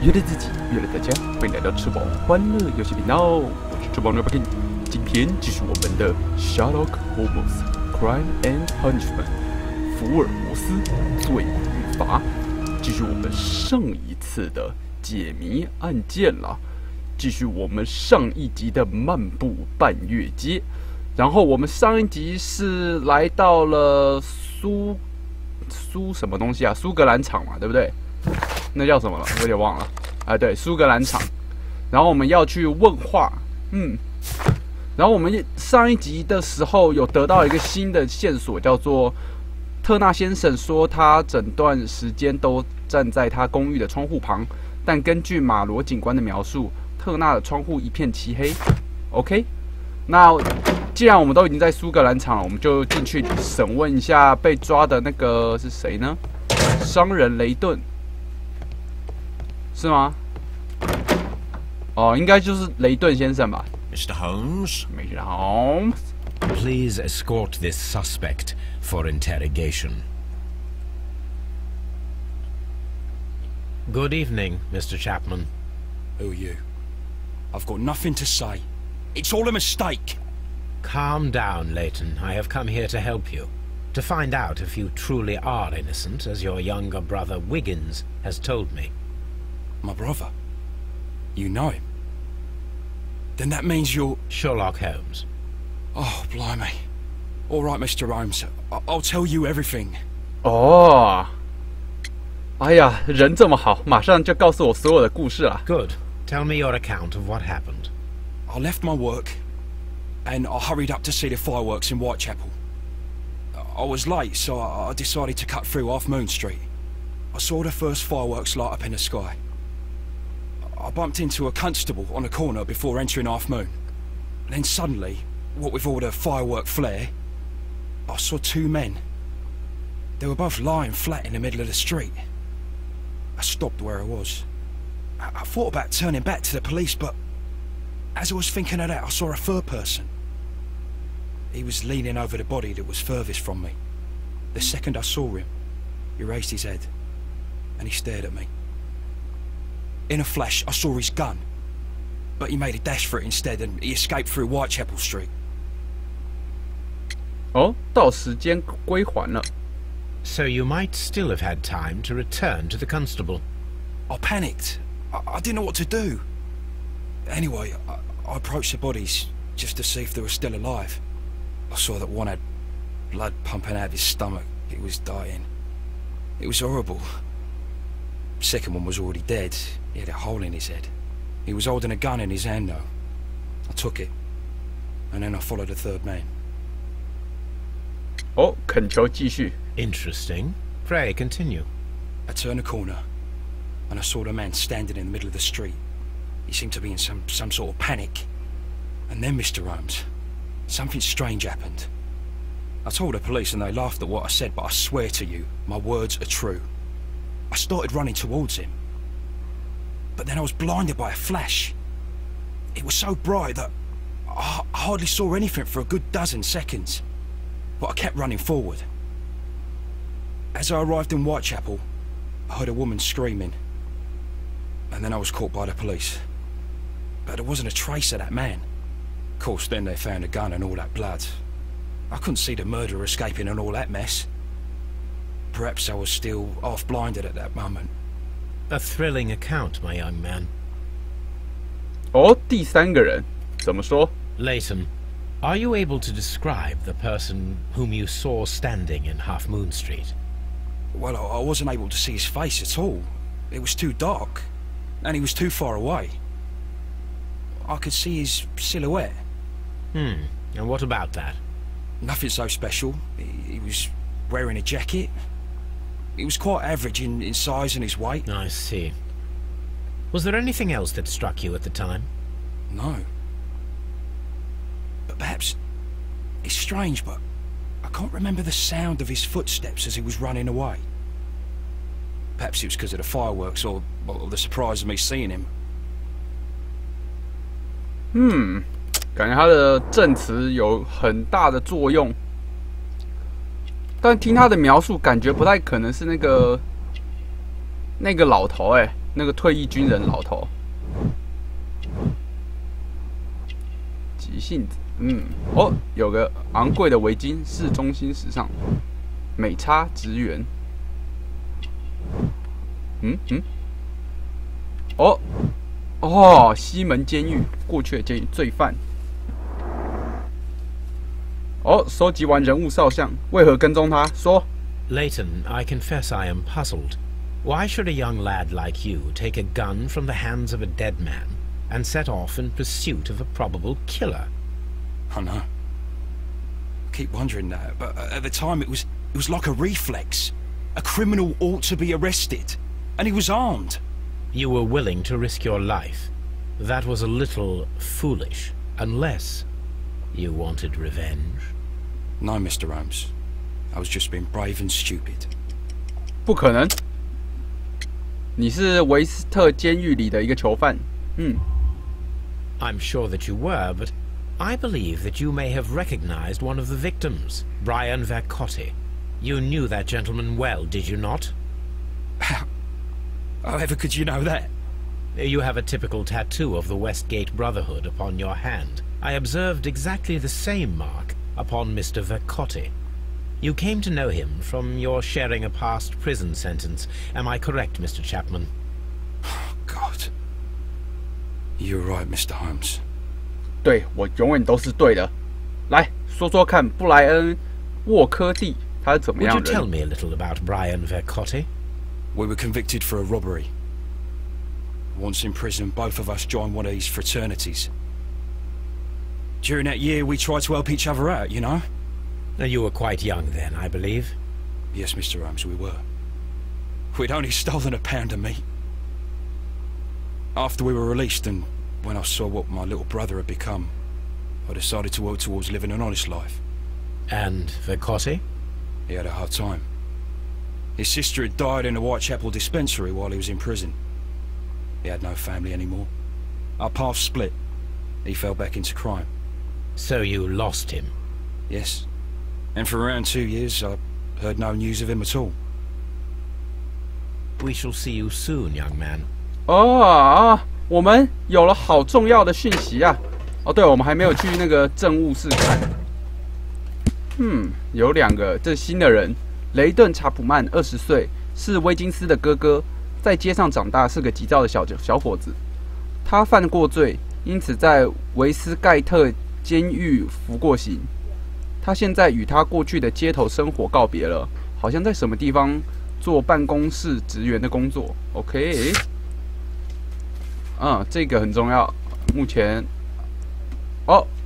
约了自己，约了大家，欢迎来到吃饱欢乐游戏频道，我是吃饱牛 King。今天继续我们的 Sherlock Holmes Crime and Punishment 福尔摩斯罪与罚，继续我们上一次的解谜案件啦，继续我们上一集的漫步半月街。然后我们上一集是来到了苏什么东西啊？苏格兰场嘛，对不对？那叫什么了？我有点忘了。啊，对，苏格兰场。然后我们要去问话，然后我们上一集的时候有得到一个新的线索，叫做特纳先生说他整段时间都站在他公寓的窗户旁，但根据马罗警官的描述，特纳的窗户一片漆黑。OK， 那既然我们都已经在苏格兰场了，我们就进去审问一下被抓的那个是谁呢？商人雷顿。是吗？哦，应该就是雷顿先生吧。Mr. Holmes? Mr. Holmes? Please escort this suspect for interrogation. Good evening, Mr. Chapman. Who are you? I've got nothing to say. It's all a mistake. Calm down, Leighton. I have come here to help you. To find out if you truly are innocent, as your younger brother Wiggins has told me. My brother? You know him? Then that means you're... Sherlock Holmes. Oh, blimey. All right, Mr. Holmes. I'll tell you everything. 哦，哎呀，人这么好，马上就告诉我所有的故事了。Good. Tell me your account of what happened. I left my work, and I hurried up to see the fireworks in Whitechapel. I was late, so I decided to cut through Half Moon Street. I saw the first fireworks light up in the sky. I bumped into a constable on a corner before entering Half Moon. Then suddenly, what with all the firework flare, I saw two men. They were both lying flat in the middle of the street. I stopped where I was. I thought about turning back to the police, but as I was thinking of that, I saw a third person. He was leaning over the body that was furthest from me. The second I saw him, he raised his head, and he stared at me. In a flash, I saw his gun, but he made a dash for it instead, and he escaped through Whitechapel Street. 哦，到时间归还了。So you might still have had time to return to the constable. I panicked. I didn't know what to do. Anyway, I approached the bodies just to see if they were still alive. I saw that one had blood pumping out of his stomach. He was dying. It was horrible. Second one was already dead. He had a hole in his head. He was holding a gun in his hand though. I took it, and then I followed the third man. 哦，恳求继续。Interesting. Pray continue. I turned a corner, and I saw the man standing in the middle of the street. He seemed to be in some sort of panic. And then, Mr. Holmes, something strange happened. I told the police and they laughed at what I said, but I swear to you, my words are true. I started running towards him. But then I was blinded by a flash. It was so bright that I hardly saw anything for a good dozen seconds. But I kept running forward. As I arrived in Whitechapel, I heard a woman screaming. And then I was caught by the police. But there wasn't a trace of that man. Of course, then they found a gun and all that blood. I couldn't see the murderer escaping and all that mess. Perhaps I was still half-blinded at that moment. A thrilling account, my young man. 哦，第三个人怎么说？ Leighton, are you able to describe the person whom you saw standing in Half Moon Street? Well, I wasn't able to see his face at all. It was too dark, and he was too far away. I could see his silhouette. And what about that? Nothing so special. He was wearing a jacket. He was quite average in size and his weight. I see. Was there anything else that struck you at the time? No. But perhaps... It's strange, but I can't remember the sound of his footsteps as he was running away. Perhaps it was because of the fireworks or the surprise of me seeing him. 感觉他的证词有很大的作用，但听他的描述，感觉不太可能是那个老头那个退役军人老头，急性子，哦，有个昂贵的围巾，市中心时尚，美差职员，西门监狱，过去的监狱罪犯。收集完人物肖像，为何跟踪他？说。Leighton, I confess I am puzzled. Why should a young lad like you take a gun from the hands of a dead man and set off in pursuit of a probable killer? I know. I keep wondering that, but at the time it was like a reflex. A criminal ought to be arrested, and he was armed. You were willing to risk your life. That was a little foolish, unless you wanted revenge. No, Mr. Holmes. I was just being brave and stupid. 不可能！你是维斯特监狱里的一个囚犯。I'm sure that you were, but I believe that you may have recognized one of the victims, Brian Vercotti. You knew that gentleman well, did you not? However could you know that? You have a typical tattoo of the Westgate Brotherhood upon your hand. I observed exactly the same mark upon Mr. Vercotti. You came to know him from your sharing a past prison sentence. Am I correct, Mr. Chapman? Oh, God. You're right, Mr. Holmes. 对，我永远都是对的。来说说看，布莱恩·沃科蒂他是怎么样 Would 的 you tell me a little about Brian Vercotti? We were convicted for a robbery. Once in prison, both of us joined one of these fraternities. During that year, we tried to help each other out, you know? You were quite young then, I believe. Yes, Mr. Holmes, we were. We'd only stolen a pound of meat. After we were released, and when I saw what my little brother had become, I decided to work towards living an honest life. And Vercotti? He had a hard time. His sister had died in the Whitechapel dispensary while he was in prison. He had no family anymore. Our paths split. He fell back into crime. So you lost him? Yes. And for around 2 years, I heard no news of him at all. We shall see you soon, young man. 我们有了好重要的讯息啊！对，我们还没有去那个政务室看。有2个，这新的人，雷顿·查普曼，20岁，是威金斯的哥哥，在街上长大，是个急躁的小伙子。他犯过罪，因此在维斯盖特监狱服过刑。他现在与他过去的街头生活告别了，好像在什么地方做办公室职员的工作。OK， 这个很重要。目前，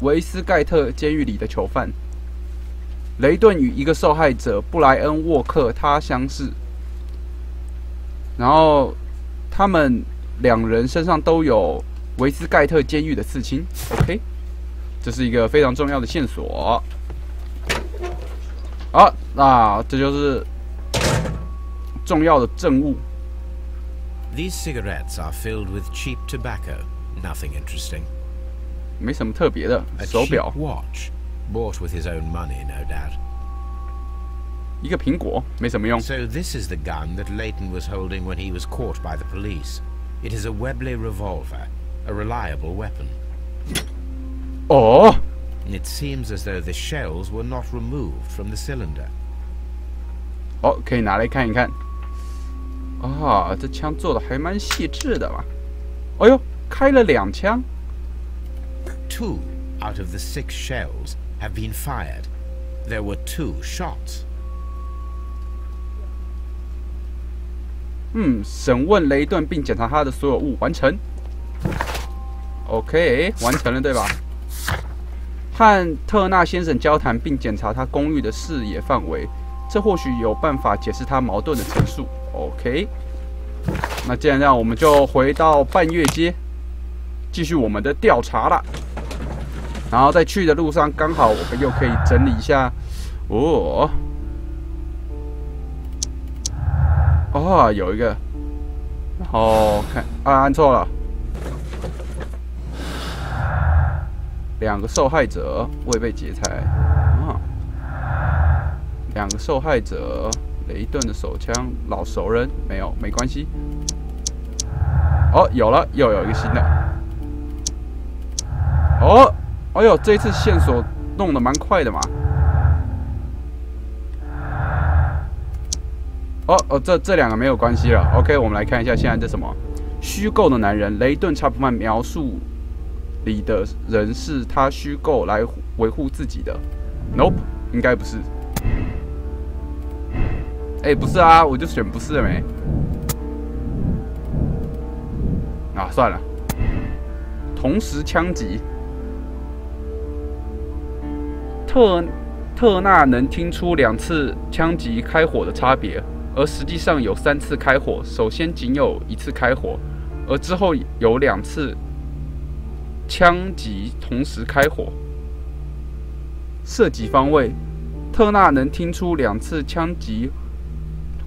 维斯盖特监狱里的囚犯雷顿与一个受害者布莱恩·沃克他相识，然后他们2人身上都有维斯盖特监狱的刺青。OK， 这是一个非常重要的线索。那这就是重要的证物。These cigarettes are filled with cheap tobacco. Nothing interesting. 没什么特别的。手表 A cheap watch, bought with his own money, no doubt. 一个苹果，没什么用。So this is the gun that Leighton was holding when he was caught by the police. It is a Webley revolver, a reliable weapon. It seems as though the shells were not removed from the cylinder. 可以拿来看一看。这枪做的还蛮细致的嘛。开了2枪。2 out of the 6 shells have been fired. There were 2 shots. 审问雷顿并检查他的所有物完成。OK， 完成了对吧？和特纳先生交谈并检查他公寓的视野范围，这或许有办法解释他矛盾的陈述。OK， 那既然这样，我们就回到半月街，继续我们的调查啦。然后在去的路上，刚好我们又可以整理一下。有一个，然后看按错了。2个受害者未被劫财。2个受害者，雷顿的手枪，老熟人没有，没关系。哦，有了，又有一个新的。哦，哎呦，这一次线索弄得蛮快的嘛。这两个没有关系了。OK， 我们来看一下现在这什么虚构的男人。雷顿·查普曼描述里的人是他虚构来维护自己的。Nope， 应该不是。不是啊，我就选不是了没。啊，算了。同时枪击。特纳能听出2次枪击开火的差别。而实际上有3次开火，首先仅有1次开火，而之后有2次枪击同时开火。射击方位，特纳能听出2次枪击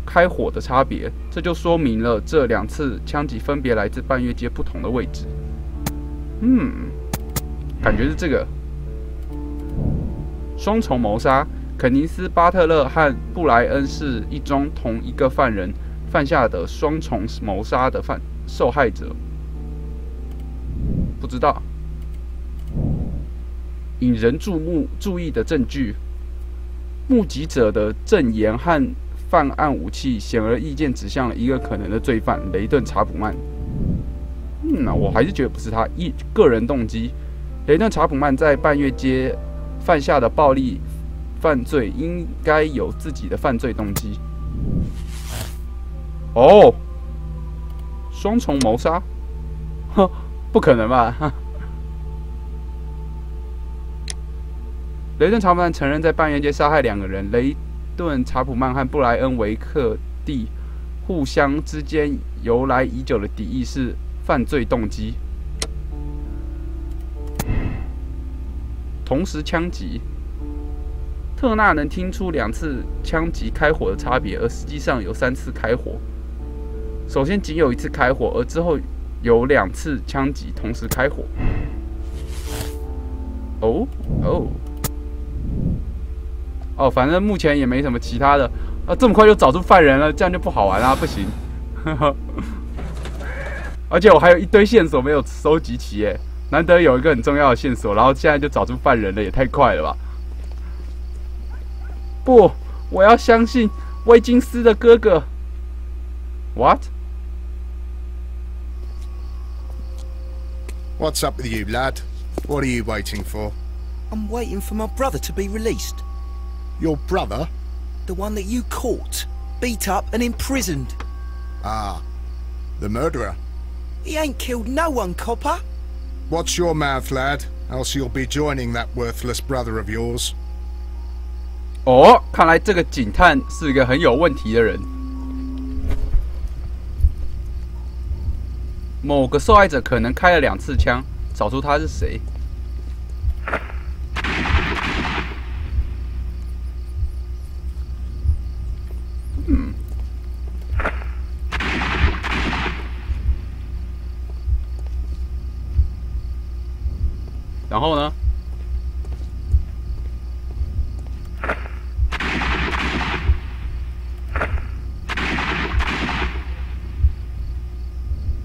开火的差别，这就说明了这2次枪击分别来自半月街不同的位置。感觉是这个双重谋杀。肯尼斯·巴特勒和布莱恩是一宗同一个犯人犯下的双重谋杀的受害者。不知道。引人注意的证据，目击者的证言和犯案武器显而易见指向了一个可能的罪犯——雷顿·查普曼。我还是觉得不是他。个人动机，雷顿·查普曼在半月街犯下的暴力犯罪应该有自己的犯罪动机。双重谋杀？不可能吧？雷顿·查普曼承认在半月街杀害2个人。雷顿·查普曼和布莱恩·维克蒂互相之间由来已久的敌意是犯罪动机。同时枪击。特纳能听出2次枪击开火的差别，而实际上有3次开火。首先仅有1次开火，而之后有2次枪击同时开火。反正目前也没什么其他的。这么快就找出犯人了，这样就不好玩啦，不行。而且我还有一堆线索没有收集齐耶，难得有一个很重要的线索，然后现在就找出犯人了，也太快了吧！不，我要相信威金斯的哥哥。What? What's up with you, lad? What are you waiting for? I'm waiting for my brother to be released. Your brother? The one that you caught, beat up and imprisoned. Ah, the murderer. He ain't killed no one, copper. Watch your mouth, lad, else you'll be joining that worthless brother of yours. 看来这个警探是一个很有问题的人。某个受害者可能开了2次枪，找出他是谁。然后呢？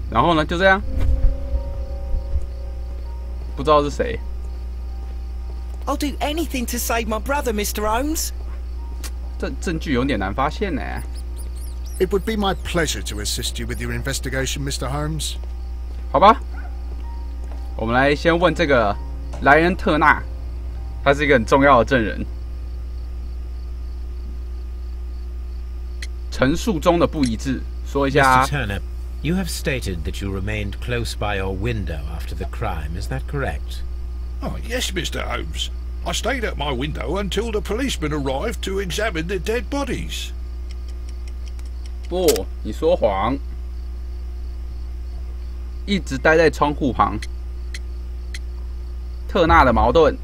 然后呢？就这样，不知道是谁。I'll do anything to save my brother, Mr. Holmes. 这证据有点难发现呢。It would be my pleasure to assist you with your investigation, Mr. Holmes. 好吧，我们来先问这个莱恩特纳，他是一个很重要的证人。陈述中的不一致，说一下。Mr. Turner, you have stated that you remained close by your window after the crime. Is that correct? Oh, yes, Mr. Holmes. I stayed at my window until the policeman arrived to examine the dead bodies. 不，你说谎。一直待在窗户旁。特纳的矛盾。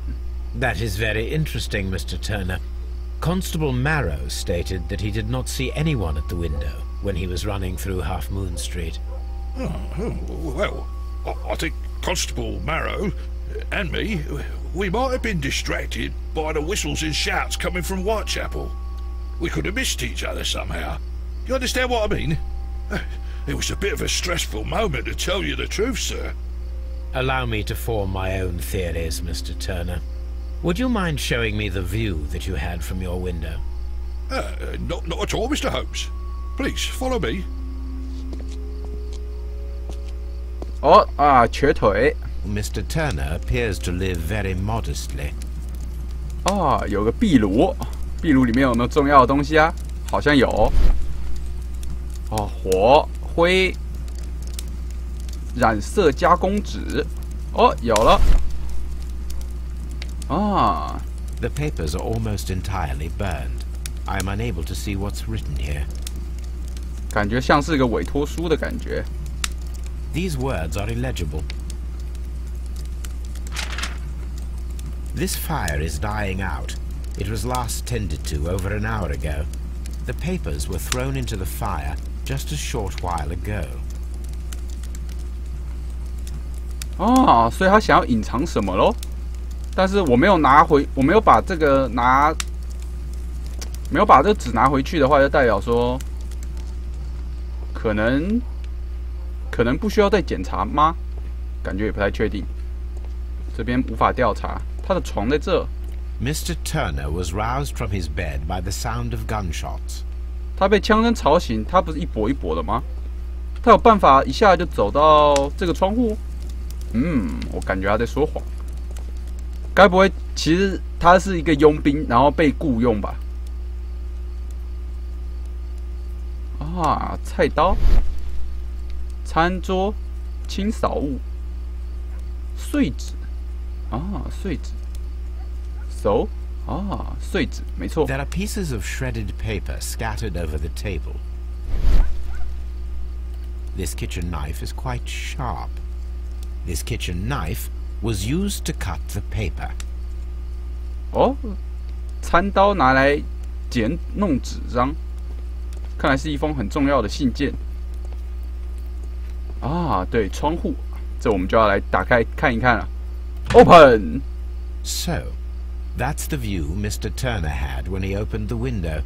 That is very interesting, Mr. Turner. Constable Marrow stated that he did not see anyone at the window when he was running through Half Moon Street. Well, I think Constable Marrow and me, we might have been distracted by the whistles and shouts coming from Whitechapel. We could have missed each other somehow. You understand what I mean? It was a bit of a stressful moment, to tell you the truth, sir. Allow me to form my own theories, Mr. Turner. Would you mind showing me the view that you had from your window? Not at all, Mr. Holmes. Please, follow me. 瘸腿。 Mr. Turner appears to live very modestly. 有个壁炉，壁炉里面有没有重要的东西啊？好像有。火、灰、染色加工纸。有了。The papers are almost entirely burned. I am unable to see what's written here. 感觉像是个委托书的感觉。 These words are illegible. This fire is dying out. It was last tended to over an hour ago. The papers were thrown into the fire just a short while ago. 所以他想要隐藏什么咯？但是我没有拿回，我没有把这个没有把这个纸拿回去的话，就代表说，可能不需要再检查吗？感觉也不太确定。这边无法调查。 他的床在这。Mr. Turner was roused from his bed by the sound of gunshots. 他被枪声吵醒，他不是一跛一跛的吗？他有办法一下就走到这个窗户？我感觉他在说谎。该不会其实他是一个佣兵，然后被雇佣吧？菜刀、餐桌、清扫物、碎纸。 碎纸 ，so 碎纸，没错。 There are pieces of shredded paper scattered over the table. This kitchen knife is quite sharp. This kitchen knife was used to cut the paper. 餐刀拿来弄纸张，看来是一封很重要的信件。对，窗户，这我们就要来打开看一看了。 Open. So, that's the view Mr. Turner had when he opened the window.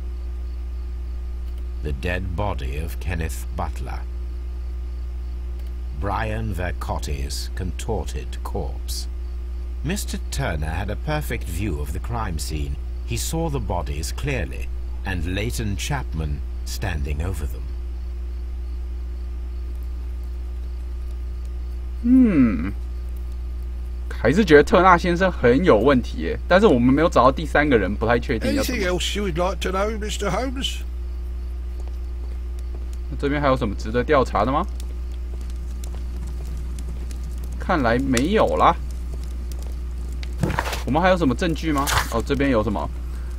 The dead body of Kenneth Butler. Brian Vercotti's contorted corpse. Mr. Turner had a perfect view of the crime scene. He saw the bodies clearly, and Leighton Chapman standing over them. 还是觉得特纳先生很有问题耶，但是我们没有找到第三个人，不太确定要怎么。 Anything else you would like to know, Mr. Holmes? 这边还有什么值得调查的吗？看来没有啦。我们还有什么证据吗？这边有什么？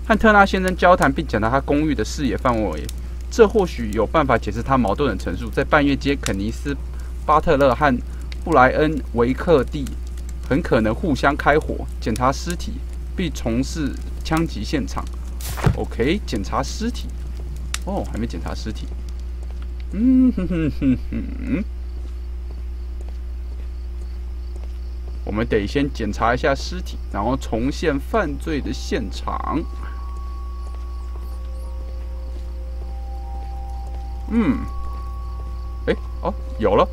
和特纳先生交谈并检查他公寓的视野范围，这或许有办法解释他矛盾的陈述。在半月街，肯尼斯·巴特勒和布莱恩·维克蒂 很可能互相开火，检查尸体，并从事枪击现场。OK， 检查尸体。还没检查尸体。我们得先检查一下尸体，然后重现犯罪的现场。有了。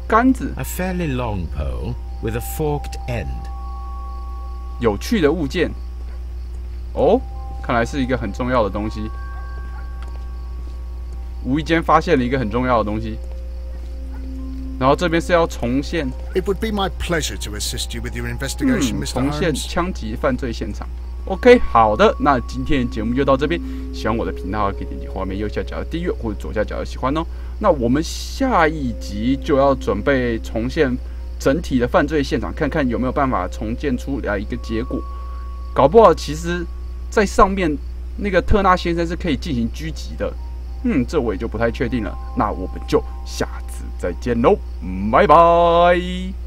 杆子 A fairly long pole with a forked end. 有趣的物件。看来是一个很重要的东西。无意间发现了一个很重要的东西。然后这边是要重现。It would be my pleasure to assist you with your investigation, Mr. 重现 Holmes. 枪击犯罪现场。OK， 好的，那今天的节目就到这边。喜欢我的频道，可以点击画面右下角的订阅或者左下角的喜欢哦。那我们下一集就要准备重现整体的犯罪现场，看看有没有办法重建出来一个结果。搞不好其实，在上面那个特纳先生是可以进行狙击的。这我也就不太确定了。那我们就下次再见喽，拜拜。